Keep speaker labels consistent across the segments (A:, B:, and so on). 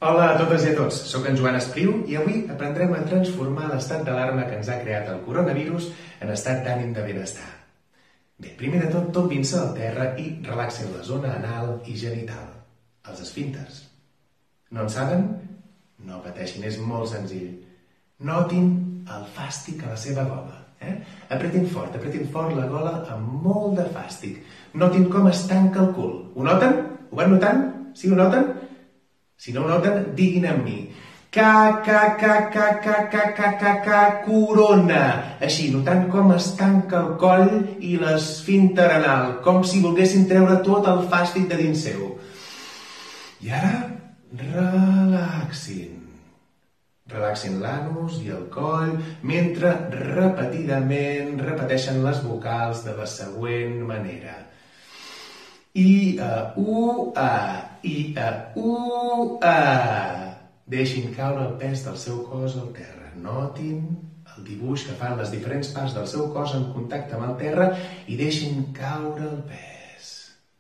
A: Hola a totes i a tots, soc en Joan Espriu i avui aprendrem a transformar l'estat d'alarma que ens ha creat el coronavirus en estat d'ànim de benestar. Bé, primer de tot, tombin-se al terra i relaxin la zona anal i genital, els esfínters. No en saben? No pateixin, és molt senzill. Notin el fàstic a la seva gola. Apretin fort la gola amb molt de fàstic. Notin com es tanca el cul. Ho noten? Ho van notant? Sí, ho noten? Si no ho noten, diguin amb mi. Corona. Així, notant com es tanca el coll i l'esfínter anal, com si volguessin treure tot el fàstic de dins seu. I ara, relaxin. Relaxin l'anus i el coll mentre repetidament repeteixen les vocals de la següent manera. I-a, u-a, i-a, u-a. Deixin caure el pes del seu cos al terra. Notin el dibuix que fan les diferents parts del seu cos en contacte amb el terra i deixin caure el pes.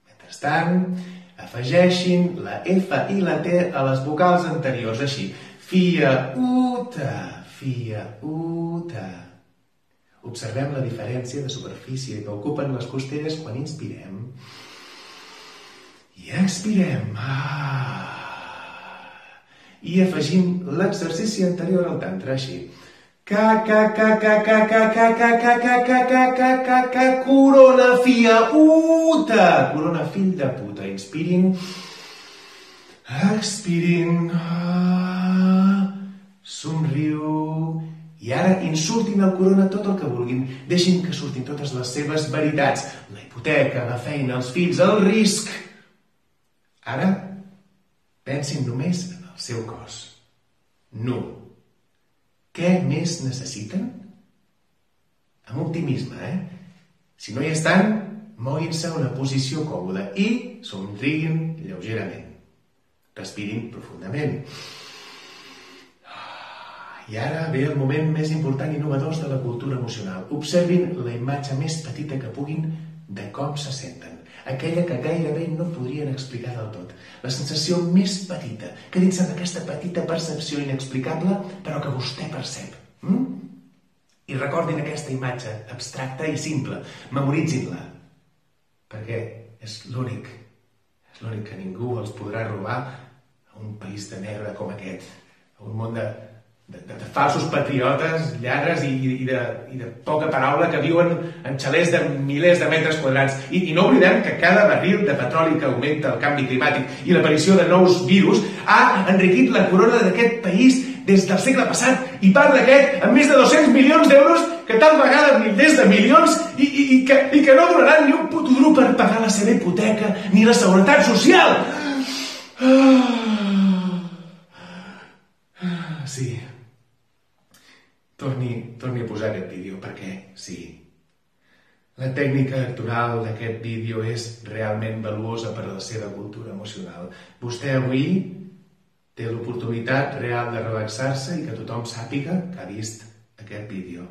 A: Mentrestant, afegeixin la F i la T a les vocals anteriors, així. Fia-uta, fia-uta. Observem la diferència de superfície que ocupen les costelles quan inspirem i expirem. I afegim l'exercici anterior al tantra, així. Corona fia-uta. Corona fill de puta. Inspirin. Expirin. Somriu. I ara insultin al corona tot el que vulguin. Deixin que surtin totes les seves veritats. La hipoteca, la feina, els fills, el risc. Ara, pensin només en el seu cos. Nu. Què més necessiten? Amb optimisme, Si no hi estan, moguin-se a una posició còmoda i somriguin lleugerament. Respirin profundament. I ara ve el moment més important i innovador de la cultura emocional. Observin la imatge més petita que puguin de com se senten. Aquella que gairebé no podrien explicar del tot. La sensació més petita, que dins d'aquesta petita percepció inexplicable, però que vostè percep. I recordin aquesta imatge abstracta i simple. Memoritzin-la. Perquè és l'únic que ningú els podrà robar a un país de negre com aquest. A un món de falsos patriotes, lladres i de poca paraula que viuen en xalers de milers de metres quadrats. I no oblidem que cada barril de petroli que augmenta el canvi climàtic i l'aparició de nous virus ha enriquit la corona d'aquest país des del segle passat i part d'aquest amb més de 200 milions d'euros que tal vegada milers de milions i que no donaran ni un puto duro per pagar la seva hipoteca ni la seguretat social. Sí. Torni a posar aquest vídeo, perquè sí. La tècnica actoral d'aquest vídeo és realment valuosa per a la seva cultura emocional. Vostè avui té l'oportunitat real de relaxar-se i que tothom sàpiga que ha vist aquest vídeo.